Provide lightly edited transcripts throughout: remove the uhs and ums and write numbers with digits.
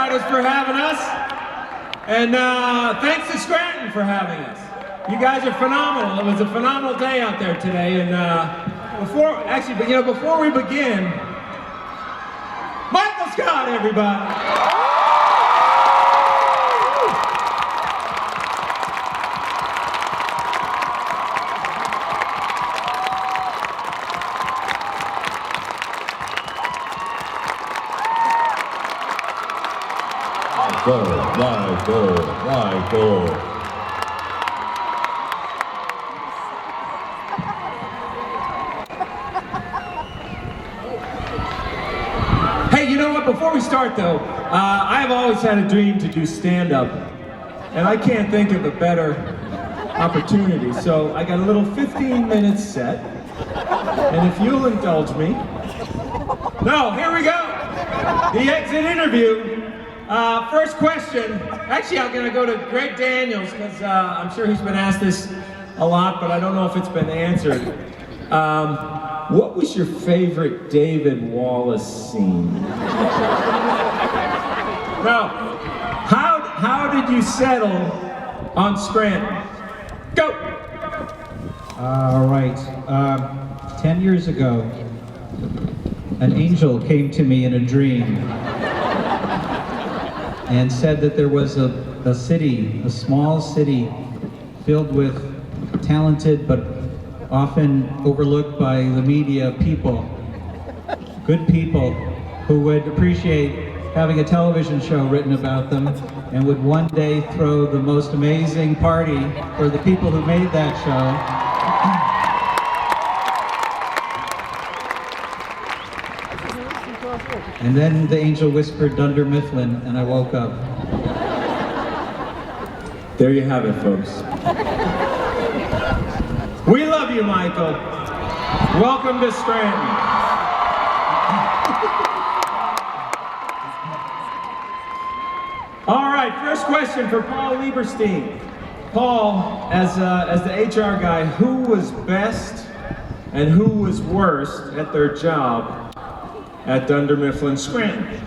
firefighters for having us. And thanks to Scranton for having us. You guys are phenomenal. It was a phenomenal day out there today. And before we begin, Michael Scott, everybody. Michael. Hey, you know what? Before we start, though, I have always had a dream to do stand-up, and I can't think of a better opportunity. So I got a little 15-minute set, and if you'll indulge me. No, here we go. The exit interview. First question. Actually, I'm going to go to Greg Daniels because I'm sure he's been asked this a lot, but I don't know if it's been answered. What was your favorite David Wallace scene? Now, how did you settle on Scranton? Go! All right. 10 years ago, an angel came to me in a dream and said that there was a city, a small city, filled with talented but often overlooked by the media people, good people who would appreciate having a television show written about them and would one day throw the most amazing party for the people who made that show. And then the angel whispered Dunder Mifflin, and I woke up. There you have it, folks. We love you, Michael. Welcome to Scranton. All right, first question for Paul Lieberstein. Paul, as the HR guy, who was best and who was worst at their job at Dunder Mifflin Scranton?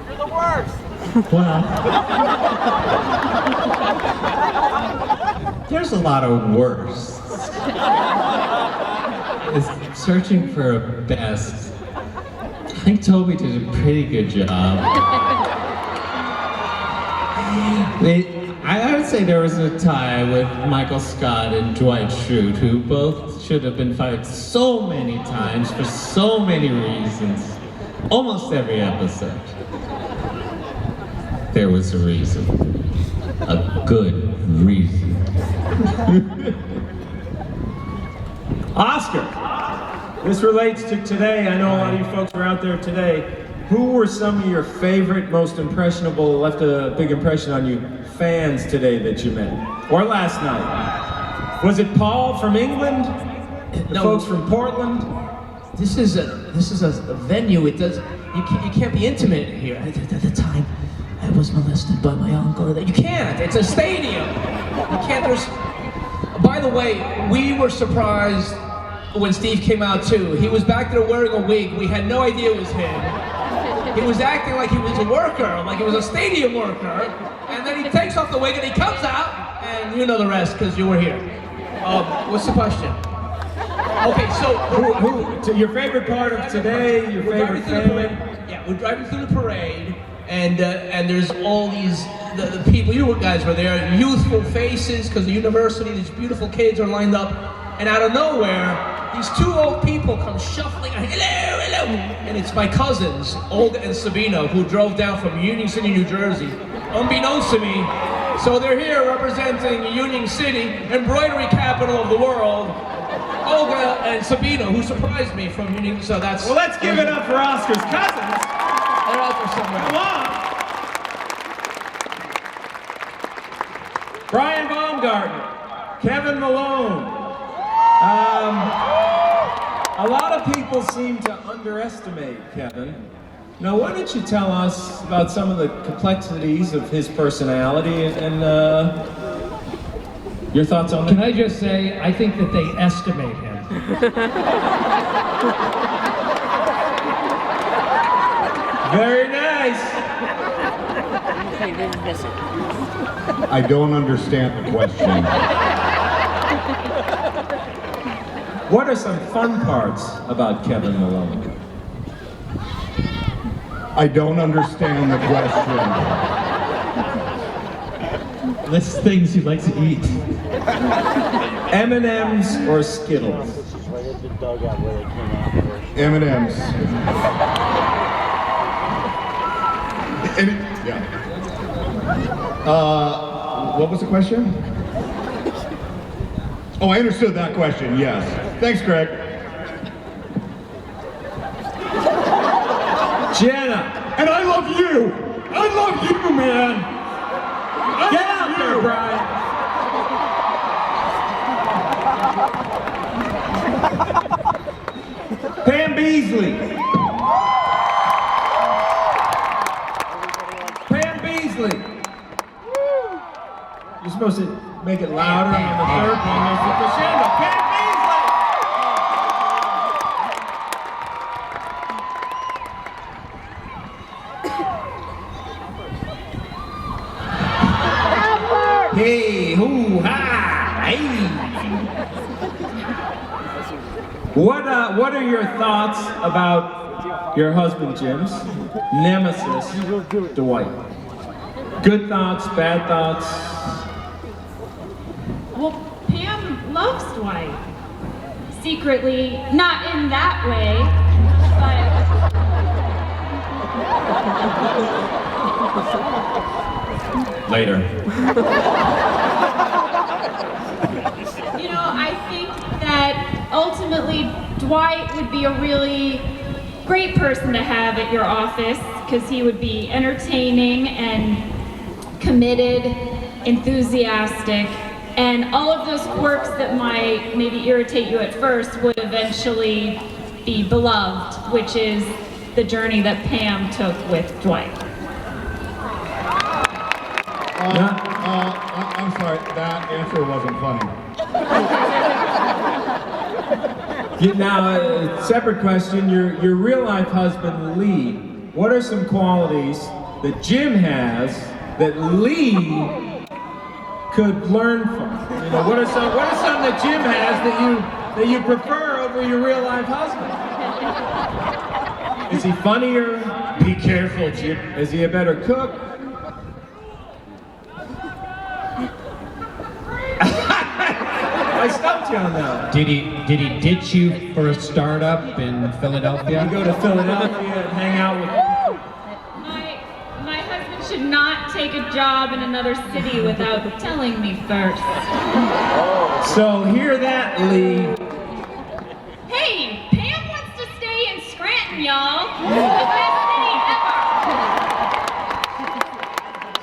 You're the worst! Well, there's a lot of worse. It's searching for a best. I think Toby did a pretty good job. I would say there was a tie with Michael Scott and Dwight Schrute, who both should have been fired so many times for so many reasons. Almost every episode. There was a reason. A good reason. Oscar, this relates to today. I know a lot of you folks were out there today. Who were some of your favorite, most impressionable, left a big impression on you, fans today that you met? Or last night? Was it Paul from England? The folks from Portland? This is a venue. You can't be intimate here. At the time, I was molested by my uncle. You can't. It's a stadium. You can't. By the way, we were surprised when Steve came out too. He was back there wearing a wig. We had no idea it was him. He was acting like he was a worker, like he was a stadium worker, and then he takes off the wig and he comes out, and you know the rest because you were here. What's the question? Okay, so who your favorite part of today? Your favorite family? Yeah, we're driving through the parade, and there's all these the people. You guys were there, youthful faces because the university. These beautiful kids are lined up, and out of nowhere, these two old people come shuffling. Hello, hello, and it's my cousins, Olga and Sabina, who drove down from Union City, New Jersey, unbeknownst to me. So they're here representing Union City, embroidery capital of the world. Olga and Sabina, who surprised me from Union. So that's. Well, let's give it up for Oscar's cousins. They're out there somewhere. Come on. Brian Baumgartner, Kevin Malone. A lot of people seem to underestimate Kevin. Now, why don't you tell us about some of the complexities of his personality and Your thoughts on Can that? I just say, I think that they estimate him. Very nice. I don't understand the question. What are some fun parts about Kevin Malone? I don't understand the question. List things he likes to eat. M&M's or Skittles? M&M's. Yeah. What was the question? Oh, I understood that question, yes. Thanks, Craig. Jenna, And I love you! I love you, man! get out there, Brian. Pam Beasley. Pam Beasley. You're supposed to make it louder on the third one. There's the crescendo. Pam Beasley. Hey, hoo, ha, hey. What are your thoughts about your husband Jim's nemesis, Dwight? Good thoughts, bad thoughts? Well, Pam loves Dwight. Secretly, not in that way, Later. but, you know, I think that ultimately Dwight would be a really great person to have at your office because he would be entertaining and committed, enthusiastic, and all of those quirks that might maybe irritate you at first would eventually be beloved, which is the journey that Pam took with Dwight. I'm sorry, that answer wasn't funny. Now, a separate question, your real life husband, Lee, what are some qualities that Jim has that Lee could learn from? You know, what are some that Jim has that you prefer over your real life husband? Is he funnier? Be careful, Jim. Is he a better cook? I stumped you on that. Did he ditch you for a startup in Philadelphia? You go to Philadelphia and hang out with My husband should not take a job in another city without telling me first. So hear that, Lee. Hey, Pam wants to stay in Scranton, y'all. The best city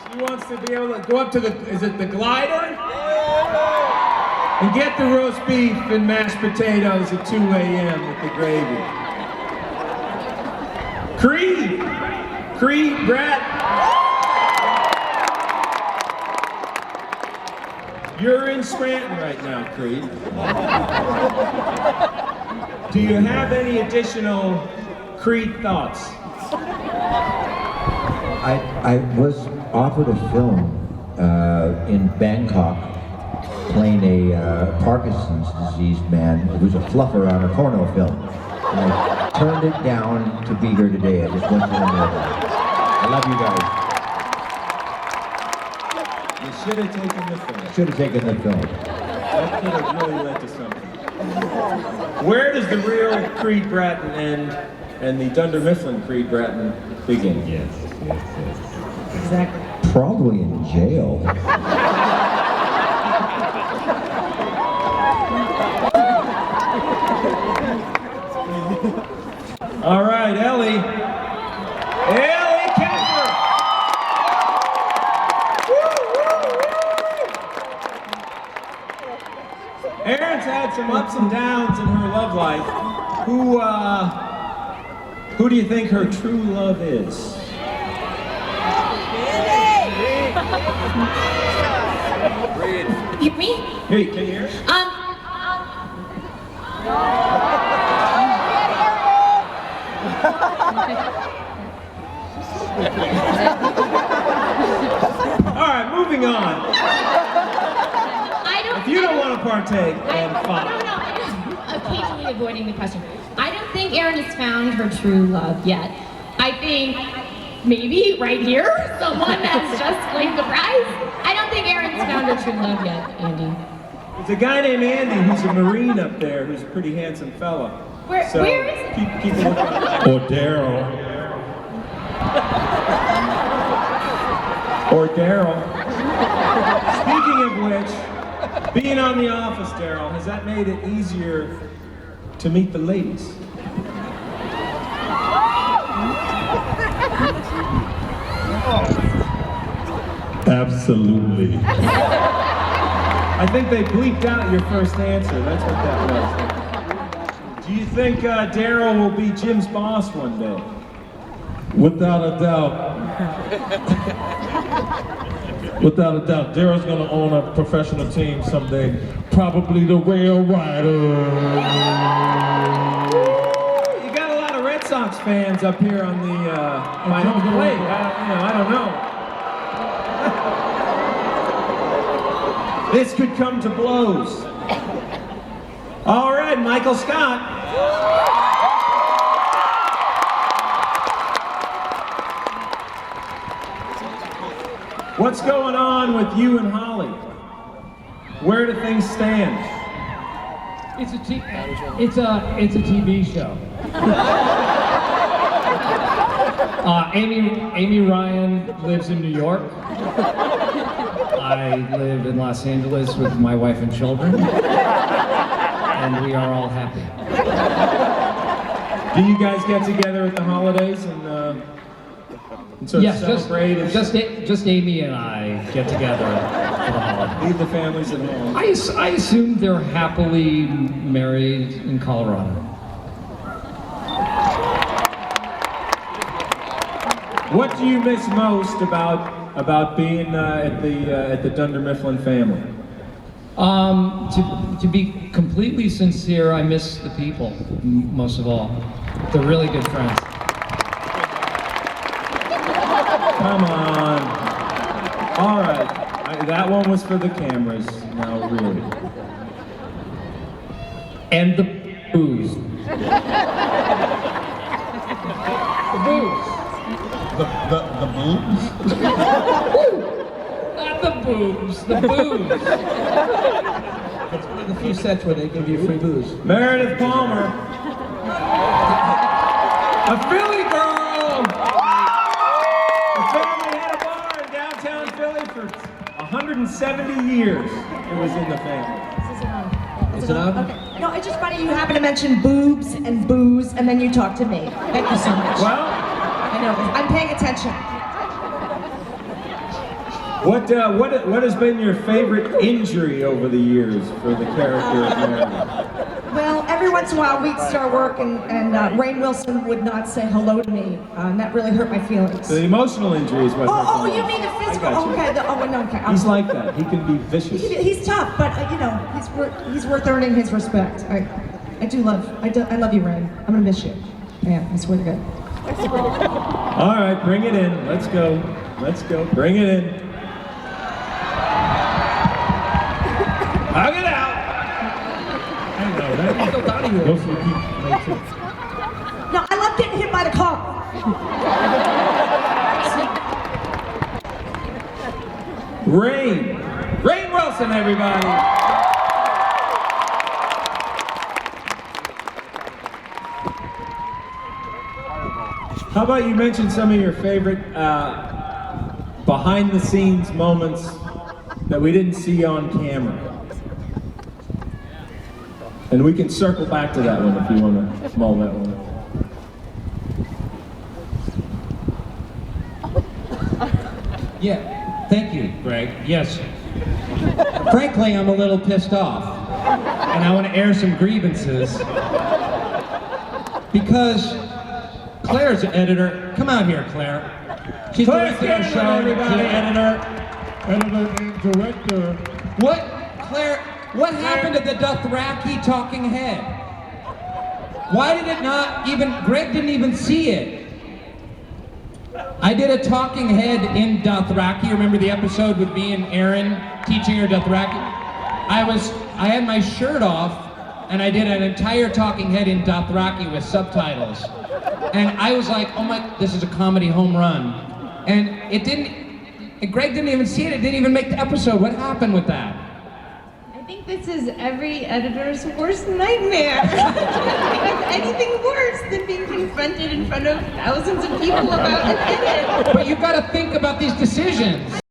ever. She wants to be able to go up to is it the glider? And get the roast beef and mashed potatoes at 2 a.m. with the gravy. Creed, Brett. You're in Scranton right now, Creed. Do you have any additional Creed thoughts? I was offered a film in Bangkok playing a Parkinson's disease man who was a fluffer on a porno film. And I turned it down to be here today. I just want you to know that. I love you guys. You should have taken the film. Should have taken the film. That could have really led to something. Where does the real Creed Bratton end and the Dunder Mifflin Creed Bratton begin? Yes. Exactly. Probably in jail. All right, Ellie Kemper. Erin's had some ups and downs in her love life. Who do you think her true love is? Me? Hey, can you hear us? All right, moving on. If you don't want to partake, then fine. No, occasionally avoiding the question. I don't think Erin has found her true love yet. I think maybe right here, someone has just claimed the prize. I don't think Erin's found her true love yet, Andy. There's a guy named Andy who's a Marine up there who's a pretty handsome fella. Where is he? Keep a look out. Or Daryl. Or Daryl. Speaking of which, being on The Office, Daryl, has that made it easier to meet the ladies? Absolutely. I think they bleeped out your first answer. That's what that was. Do you think Daryl will be Jim's boss one day? Without a doubt. Without a doubt, Daryl's gonna own a professional team someday. Probably the Rail Riders. You got a lot of Red Sox fans up here on the my home plate. I don't know. This could come to blows. All right, Michael Scott. What's going on with you and Holly? Where do things stand? It's a TV show. Amy Ryan lives in New York. I live in Los Angeles with my wife and children, and we are all happy. Do you guys get together at the holidays and sort of celebrate? Just Amy and I get together for the holidays. Leave the families at home. I assume they're happily married in Colorado. What do you miss most about being at the Dunder Mifflin family? To be completely sincere, I miss the people most of all. They're really good friends. Come on. All right. That one was for the cameras. No, really. And the booze. The booze. The boobs? Not the boobs, the booze. A few sets where they give you free booze. Meredith Palmer. A Philly girl! The family had a bar in downtown Philly for 170 years. It was in the family. Is it on? Okay. No, it's just funny you happen to mention boobs and booze, and then you talk to me. Thank you so much. Well, I know, I'm paying attention. what has been your favorite injury over the years for the character of Meredith? Well, every once in a while we'd start work and Rainn Wilson would not say hello to me, and that really hurt my feelings. So the emotional injury is what. Oh, you mean the physical? I got you. Okay, no, okay. He's like that. He can be vicious. He's tough, but he's worth earning his respect. I love you, Rainn. I'm gonna miss you. Yeah, I swear to God. All right, bring it in. Let's go. Bring it in. Hug it out. I know, right? Those are the people like too. No, I love getting hit by the car. Rainn Wilson, everybody. How about you mention some of your favorite behind-the-scenes moments that we didn't see on camera? And we can circle back to that one if you want to mull that one. Yeah, thank you, Greg. Yes. Frankly, I'm a little pissed off. And I want to air some grievances. Because Claire's the editor. Come out here, Claire. She's the director of the show. She's the editor. Editor and director What happened to the Dothraki talking head? Why did it not even, Greg didn't even see it. I did a talking head in Dothraki. Remember the episode with me and Erin teaching her Dothraki? I had my shirt off and I did an entire talking head in Dothraki with subtitles. And I was like, oh my, this is a comedy home run. And Greg didn't even see it. It didn't even make the episode. What happened with that? I think this is every editor's worst nightmare. There's anything worse than being confronted in front of thousands of people about an edit. But you've got to think about these decisions.